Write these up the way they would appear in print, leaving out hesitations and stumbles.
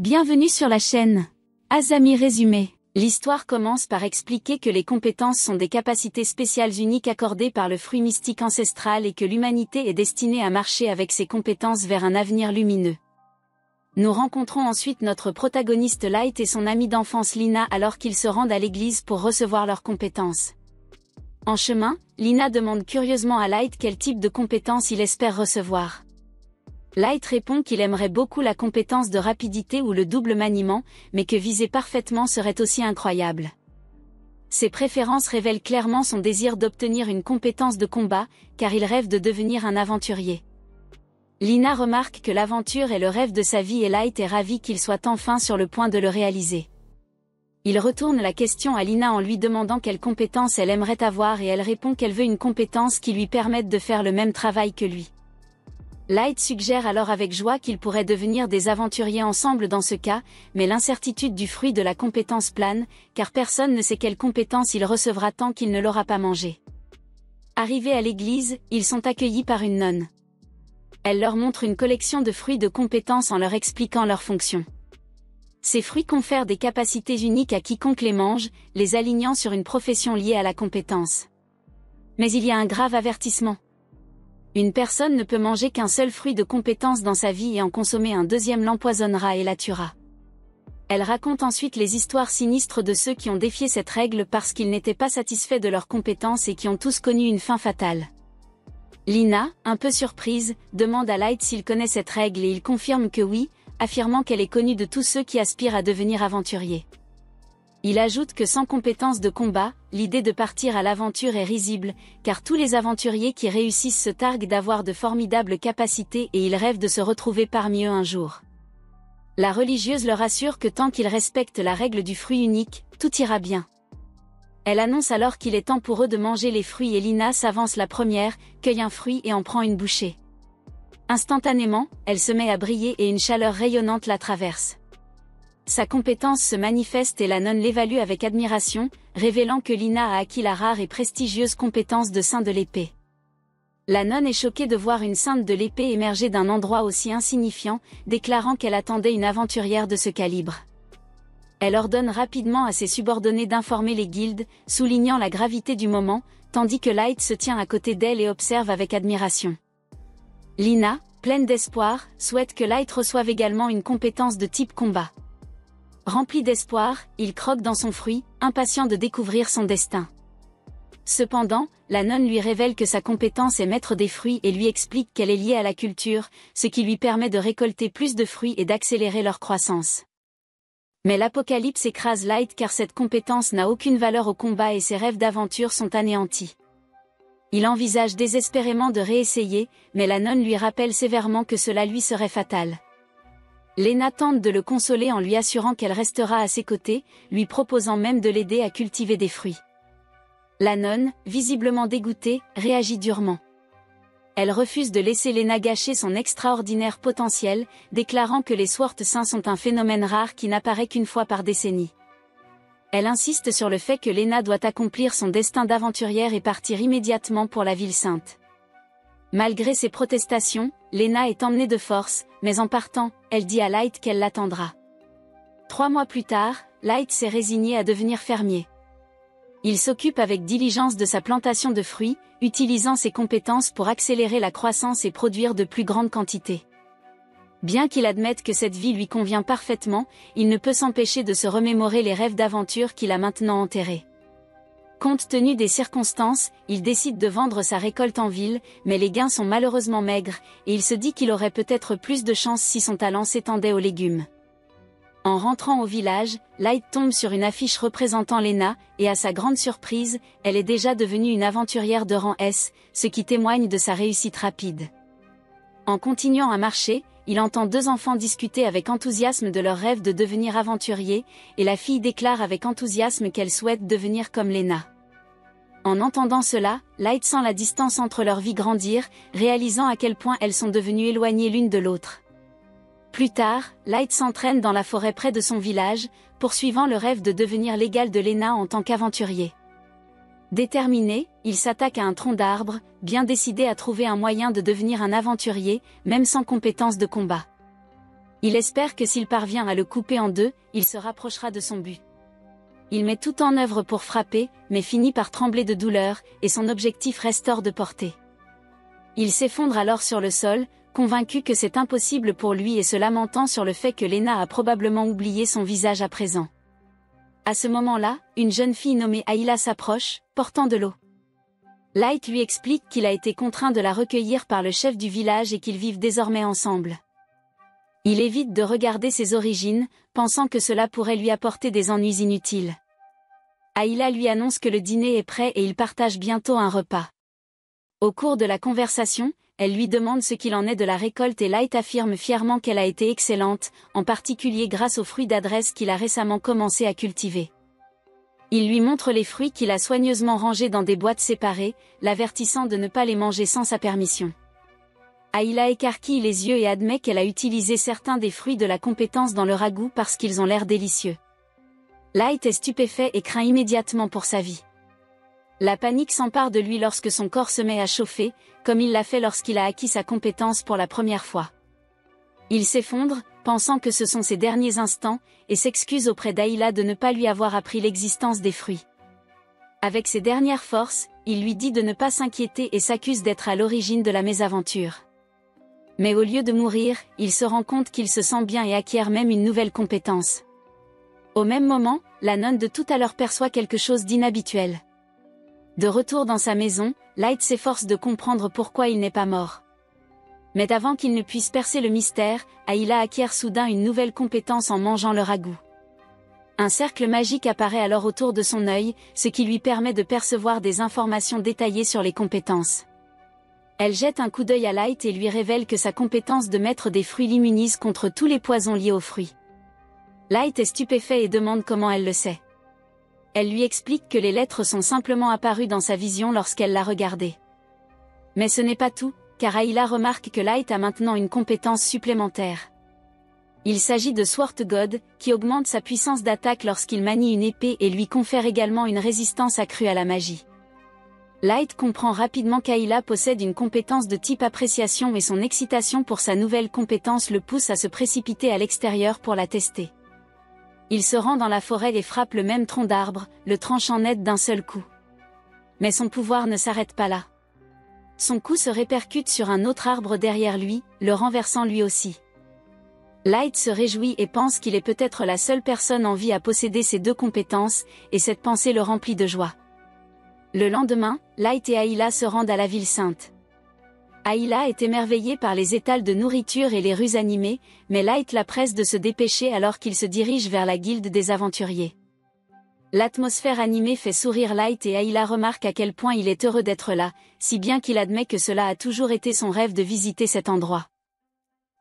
Bienvenue sur la chaîne Azami Résumé. L'histoire commence par expliquer que les compétences sont des capacités spéciales uniques accordées par le fruit mystique ancestral et que l'humanité est destinée à marcher avec ces compétences vers un avenir lumineux. Nous rencontrons ensuite notre protagoniste Light et son amie d'enfance Lina alors qu'ils se rendent à l'église pour recevoir leurs compétences. En chemin, Lina demande curieusement à Light quel type de compétences il espère recevoir. Light répond qu'il aimerait beaucoup la compétence de rapidité ou le double maniement, mais que viser parfaitement serait aussi incroyable. Ses préférences révèlent clairement son désir d'obtenir une compétence de combat, car il rêve de devenir un aventurier. Lina remarque que l'aventure est le rêve de sa vie et Light est ravi qu'il soit enfin sur le point de le réaliser. Il retourne la question à Lina en lui demandant quelle compétence elle aimerait avoir et elle répond qu'elle veut une compétence qui lui permette de faire le même travail que lui. Light suggère alors avec joie qu'ils pourraient devenir des aventuriers ensemble dans ce cas, mais l'incertitude du fruit de la compétence plane, car personne ne sait quelle compétence il recevra tant qu'il ne l'aura pas mangé. Arrivés à l'église, ils sont accueillis par une nonne. Elle leur montre une collection de fruits de compétences en leur expliquant leurs fonctions. Ces fruits confèrent des capacités uniques à quiconque les mange, les alignant sur une profession liée à la compétence. Mais il y a un grave avertissement. Une personne ne peut manger qu'un seul fruit de compétence dans sa vie et en consommer un deuxième l'empoisonnera et la tuera. Elle raconte ensuite les histoires sinistres de ceux qui ont défié cette règle parce qu'ils n'étaient pas satisfaits de leurs compétences et qui ont tous connu une fin fatale. Lina, un peu surprise, demande à Light s'il connaît cette règle et il confirme que oui, affirmant qu'elle est connue de tous ceux qui aspirent à devenir aventuriers. Il ajoute que sans compétence de combat, l'idée de partir à l'aventure est risible, car tous les aventuriers qui réussissent se targuent d'avoir de formidables capacités et ils rêvent de se retrouver parmi eux un jour. La religieuse leur assure que tant qu'ils respectent la règle du fruit unique, tout ira bien. Elle annonce alors qu'il est temps pour eux de manger les fruits et Lina s'avance la première, cueille un fruit et en prend une bouchée. Instantanément, elle se met à briller et une chaleur rayonnante la traverse. Sa compétence se manifeste et la nonne l'évalue avec admiration, révélant que Lina a acquis la rare et prestigieuse compétence de saint de l'épée. La nonne est choquée de voir une sainte de l'épée émerger d'un endroit aussi insignifiant, déclarant qu'elle attendait une aventurière de ce calibre. Elle ordonne rapidement à ses subordonnés d'informer les guildes, soulignant la gravité du moment, tandis que Light se tient à côté d'elle et observe avec admiration. Lina, pleine d'espoir, souhaite que Light reçoive également une compétence de type combat. Rempli d'espoir, il croque dans son fruit, impatient de découvrir son destin. Cependant, la nonne lui révèle que sa compétence est maître des fruits et lui explique qu'elle est liée à la culture, ce qui lui permet de récolter plus de fruits et d'accélérer leur croissance. Mais l'apocalypse écrase Light car cette compétence n'a aucune valeur au combat et ses rêves d'aventure sont anéantis. Il envisage désespérément de réessayer, mais la nonne lui rappelle sévèrement que cela lui serait fatal. Lena tente de le consoler en lui assurant qu'elle restera à ses côtés, lui proposant même de l'aider à cultiver des fruits. La nonne, visiblement dégoûtée, réagit durement. Elle refuse de laisser Lena gâcher son extraordinaire potentiel, déclarant que les Sword Saints sont un phénomène rare qui n'apparaît qu'une fois par décennie. Elle insiste sur le fait que Lena doit accomplir son destin d'aventurière et partir immédiatement pour la ville sainte. Malgré ses protestations, Lena est emmenée de force, mais en partant, elle dit à Light qu'elle l'attendra. 3 mois plus tard, Light s'est résigné à devenir fermier. Il s'occupe avec diligence de sa plantation de fruits, utilisant ses compétences pour accélérer la croissance et produire de plus grandes quantités. Bien qu'il admette que cette vie lui convient parfaitement, il ne peut s'empêcher de se remémorer les rêves d'aventure qu'il a maintenant enterrés. Compte tenu des circonstances, il décide de vendre sa récolte en ville, mais les gains sont malheureusement maigres, et il se dit qu'il aurait peut-être plus de chance si son talent s'étendait aux légumes. En rentrant au village, Light tombe sur une affiche représentant Lena, et à sa grande surprise, elle est déjà devenue une aventurière de rang S, ce qui témoigne de sa réussite rapide. En continuant à marcher, il entend 2 enfants discuter avec enthousiasme de leur rêve de devenir aventurier, et la fille déclare avec enthousiasme qu'elle souhaite devenir comme Lena. En entendant cela, Light sent la distance entre leurs vies grandir, réalisant à quel point elles sont devenues éloignées l'une de l'autre. Plus tard, Light s'entraîne dans la forêt près de son village, poursuivant le rêve de devenir l'égal de Lena en tant qu'aventurier. Déterminé, il s'attaque à un tronc d'arbre, bien décidé à trouver un moyen de devenir un aventurier, même sans compétences de combat. Il espère que s'il parvient à le couper en deux, il se rapprochera de son but. Il met tout en œuvre pour frapper, mais finit par trembler de douleur, et son objectif reste hors de portée. Il s'effondre alors sur le sol, convaincu que c'est impossible pour lui et se lamentant sur le fait que Lena a probablement oublié son visage à présent. À ce moment-là, une jeune fille nommée Ayla s'approche, portant de l'eau. Light lui explique qu'il a été contraint de la recueillir par le chef du village et qu'ils vivent désormais ensemble. Il évite de regarder ses origines, pensant que cela pourrait lui apporter des ennuis inutiles. Ayla lui annonce que le dîner est prêt et ils partagent bientôt un repas. Au cours de la conversation, elle lui demande ce qu'il en est de la récolte et Light affirme fièrement qu'elle a été excellente, en particulier grâce aux fruits d'adresse qu'il a récemment commencé à cultiver. Il lui montre les fruits qu'il a soigneusement rangés dans des boîtes séparées, l'avertissant de ne pas les manger sans sa permission. Ayla écarquille les yeux et admet qu'elle a utilisé certains des fruits de la compétence dans le ragoût parce qu'ils ont l'air délicieux. Light est stupéfait et craint immédiatement pour sa vie. La panique s'empare de lui lorsque son corps se met à chauffer, comme il l'a fait lorsqu'il a acquis sa compétence pour la première fois. Il s'effondre, pensant que ce sont ses derniers instants, et s'excuse auprès d'Ayla de ne pas lui avoir appris l'existence des fruits. Avec ses dernières forces, il lui dit de ne pas s'inquiéter et s'accuse d'être à l'origine de la mésaventure. Mais au lieu de mourir, il se rend compte qu'il se sent bien et acquiert même une nouvelle compétence. Au même moment, la nonne de tout à l'heure perçoit quelque chose d'inhabituel. De retour dans sa maison, Light s'efforce de comprendre pourquoi il n'est pas mort. Mais avant qu'il ne puisse percer le mystère, Ayla acquiert soudain une nouvelle compétence en mangeant le ragoût. Un cercle magique apparaît alors autour de son œil, ce qui lui permet de percevoir des informations détaillées sur les compétences. Elle jette un coup d'œil à Light et lui révèle que sa compétence de maître des fruits l'immunise contre tous les poisons liés aux fruits. Light est stupéfait et demande comment elle le sait. Elle lui explique que les lettres sont simplement apparues dans sa vision lorsqu'elle l'a regardé. Mais ce n'est pas tout, car Ayla remarque que Light a maintenant une compétence supplémentaire. Il s'agit de Sword God, qui augmente sa puissance d'attaque lorsqu'il manie une épée et lui confère également une résistance accrue à la magie. Light comprend rapidement qu'Ayla possède une compétence de type appréciation et son excitation pour sa nouvelle compétence le pousse à se précipiter à l'extérieur pour la tester. Il se rend dans la forêt et frappe le même tronc d'arbre, le tranchant net d'un seul coup. Mais son pouvoir ne s'arrête pas là. Son coup se répercute sur un autre arbre derrière lui, le renversant lui aussi. Light se réjouit et pense qu'il est peut-être la seule personne en vie à posséder ces deux compétences, et cette pensée le remplit de joie. Le lendemain, Light et Ayla se rendent à la ville sainte. Ayla est émerveillée par les étals de nourriture et les rues animées, mais Light la presse de se dépêcher alors qu'il se dirige vers la guilde des aventuriers. L'atmosphère animée fait sourire Light et Ayla remarque à quel point il est heureux d'être là, si bien qu'il admet que cela a toujours été son rêve de visiter cet endroit.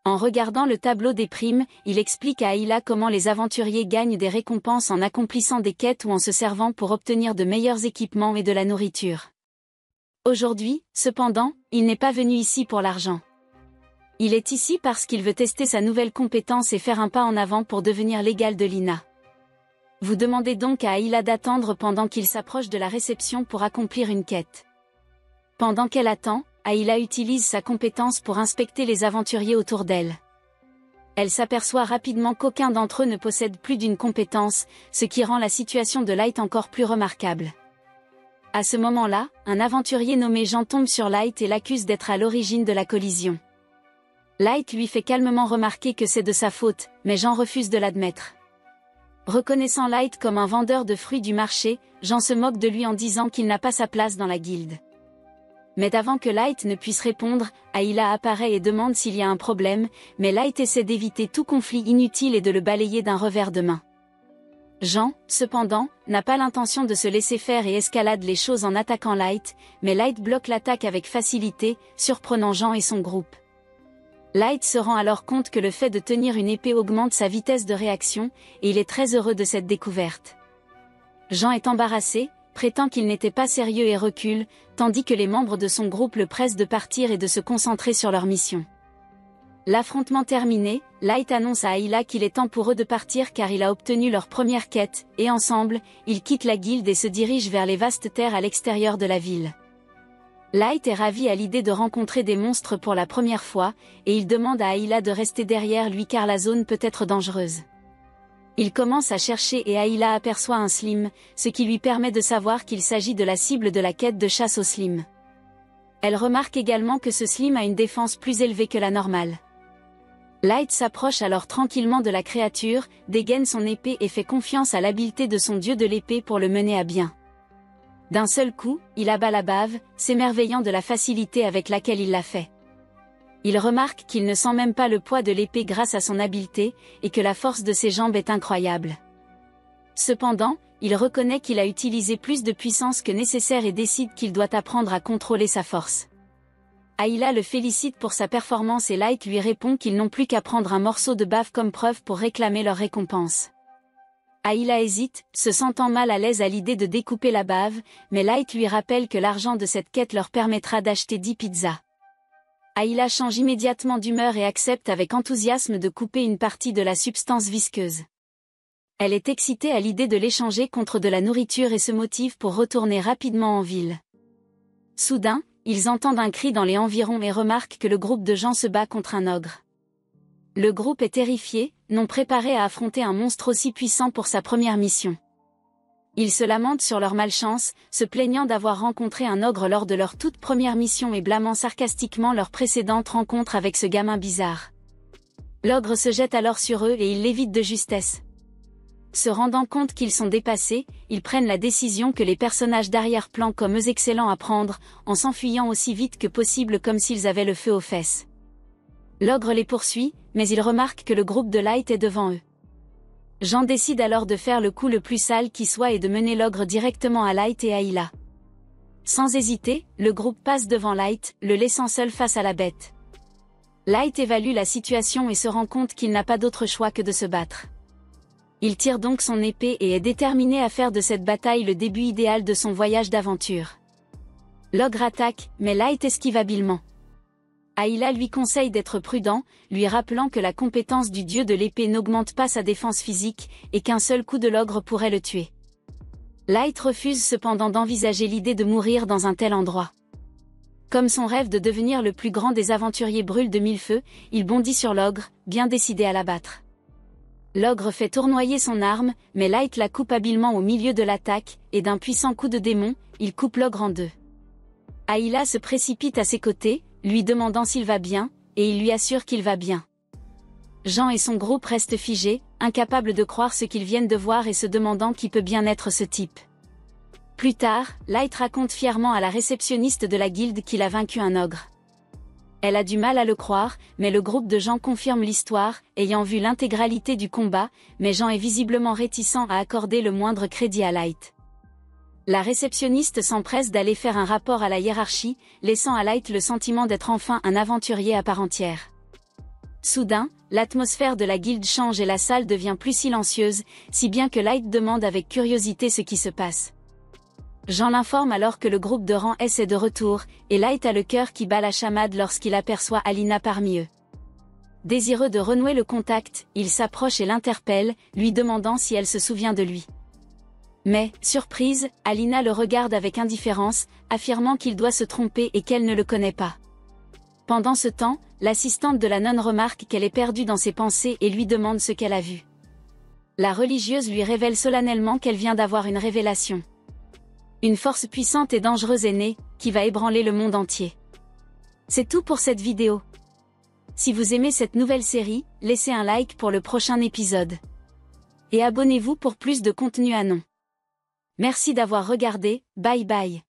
En regardant le tableau des primes, il explique à Ayla comment les aventuriers gagnent des récompenses en accomplissant des quêtes ou en se servant pour obtenir de meilleurs équipements et de la nourriture. Aujourd'hui, cependant, il n'est pas venu ici pour l'argent. Il est ici parce qu'il veut tester sa nouvelle compétence et faire un pas en avant pour devenir l'égal de Lina. Vous demandez donc à Ayla d'attendre pendant qu'il s'approche de la réception pour accomplir une quête. Pendant qu'elle attend, Ayla utilise sa compétence pour inspecter les aventuriers autour d'elle. Elle s'aperçoit rapidement qu'aucun d'entre eux ne possède plus d'une compétence, ce qui rend la situation de Light encore plus remarquable. À ce moment-là, un aventurier nommé Jean tombe sur Light et l'accuse d'être à l'origine de la collision. Light lui fait calmement remarquer que c'est de sa faute, mais Jean refuse de l'admettre. Reconnaissant Light comme un vendeur de fruits du marché, Jean se moque de lui en disant qu'il n'a pas sa place dans la guilde. Mais avant que Light ne puisse répondre, Ayla apparaît et demande s'il y a un problème, mais Light essaie d'éviter tout conflit inutile et de le balayer d'un revers de main. Jean, cependant, n'a pas l'intention de se laisser faire et escalade les choses en attaquant Light, mais Light bloque l'attaque avec facilité, surprenant Jean et son groupe. Light se rend alors compte que le fait de tenir une épée augmente sa vitesse de réaction, et il est très heureux de cette découverte. Jean est embarrassé, prétend qu'il n'était pas sérieux et recule, tandis que les membres de son groupe le pressent de partir et de se concentrer sur leur mission. L'affrontement terminé, Light annonce à Ayla qu'il est temps pour eux de partir car il a obtenu leur première quête, et ensemble, ils quittent la guilde et se dirigent vers les vastes terres à l'extérieur de la ville. Light est ravi à l'idée de rencontrer des monstres pour la première fois, et il demande à Ayla de rester derrière lui car la zone peut être dangereuse. Il commence à chercher et Ayla aperçoit un Slim, ce qui lui permet de savoir qu'il s'agit de la cible de la quête de chasse au Slim. Elle remarque également que ce Slim a une défense plus élevée que la normale. Light s'approche alors tranquillement de la créature, dégaine son épée et fait confiance à l'habileté de son dieu de l'épée pour le mener à bien. D'un seul coup, il abat la bave, s'émerveillant de la facilité avec laquelle il l'a fait. Il remarque qu'il ne sent même pas le poids de l'épée grâce à son habileté, et que la force de ses jambes est incroyable. Cependant, il reconnaît qu'il a utilisé plus de puissance que nécessaire et décide qu'il doit apprendre à contrôler sa force. Ayla le félicite pour sa performance et Light lui répond qu'ils n'ont plus qu'à prendre un morceau de bave comme preuve pour réclamer leur récompense. Ayla hésite, se sentant mal à l'aise à l'idée de découper la bave, mais Light lui rappelle que l'argent de cette quête leur permettra d'acheter 10 pizzas. Ayla change immédiatement d'humeur et accepte avec enthousiasme de couper une partie de la substance visqueuse. Elle est excitée à l'idée de l'échanger contre de la nourriture et se motive pour retourner rapidement en ville. Soudain, ils entendent un cri dans les environs et remarquent que le groupe de gens se bat contre un ogre. Le groupe est terrifié, non préparé à affronter un monstre aussi puissant pour sa première mission. Ils se lamentent sur leur malchance, se plaignant d'avoir rencontré un ogre lors de leur toute première mission et blâmant sarcastiquement leur précédente rencontre avec ce gamin bizarre. L'ogre se jette alors sur eux et ils l'évitent de justesse. Se rendant compte qu'ils sont dépassés, ils prennent la décision que les personnages d'arrière-plan comme eux excellents à prendre, en s'enfuyant aussi vite que possible comme s'ils avaient le feu aux fesses. L'ogre les poursuit, mais il remarque que le groupe de Light est devant eux. Jean décide alors de faire le coup le plus sale qui soit et de mener l'ogre directement à Light et Ayla. Sans hésiter, le groupe passe devant Light, le laissant seul face à la bête. Light évalue la situation et se rend compte qu'il n'a pas d'autre choix que de se battre. Il tire donc son épée et est déterminé à faire de cette bataille le début idéal de son voyage d'aventure. L'ogre attaque, mais Light esquive habilement. Ayla lui conseille d'être prudent, lui rappelant que la compétence du dieu de l'épée n'augmente pas sa défense physique, et qu'un seul coup de l'ogre pourrait le tuer. Light refuse cependant d'envisager l'idée de mourir dans un tel endroit. Comme son rêve de devenir le plus grand des aventuriers brûle de mille feux, il bondit sur l'ogre, bien décidé à l'abattre. L'ogre fait tournoyer son arme, mais Light la coupe habilement au milieu de l'attaque, et d'un puissant coup de démon, il coupe l'ogre en deux. Ayla se précipite à ses côtés, lui demandant s'il va bien, et il lui assure qu'il va bien. Jean et son groupe restent figés, incapables de croire ce qu'ils viennent de voir et se demandant qui peut bien être ce type. Plus tard, Light raconte fièrement à la réceptionniste de la guilde qu'il a vaincu un ogre. Elle a du mal à le croire, mais le groupe de Jean confirme l'histoire, ayant vu l'intégralité du combat, mais Jean est visiblement réticent à accorder le moindre crédit à Light. La réceptionniste s'empresse d'aller faire un rapport à la hiérarchie, laissant à Light le sentiment d'être enfin un aventurier à part entière. Soudain, l'atmosphère de la guilde change et la salle devient plus silencieuse, si bien que Light demande avec curiosité ce qui se passe. Jean l'informe alors que le groupe de rang S est de retour, et Light a le cœur qui bat la chamade lorsqu'il aperçoit Alina parmi eux. Désireux de renouer le contact, il s'approche et l'interpelle, lui demandant si elle se souvient de lui. Mais, surprise, Alina le regarde avec indifférence, affirmant qu'il doit se tromper et qu'elle ne le connaît pas. Pendant ce temps, l'assistante de la nonne remarque qu'elle est perdue dans ses pensées et lui demande ce qu'elle a vu. La religieuse lui révèle solennellement qu'elle vient d'avoir une révélation. Une force puissante et dangereuse est née, qui va ébranler le monde entier. C'est tout pour cette vidéo. Si vous aimez cette nouvelle série, laissez un like pour le prochain épisode. Et abonnez-vous pour plus de contenu à nom. Merci d'avoir regardé, bye bye.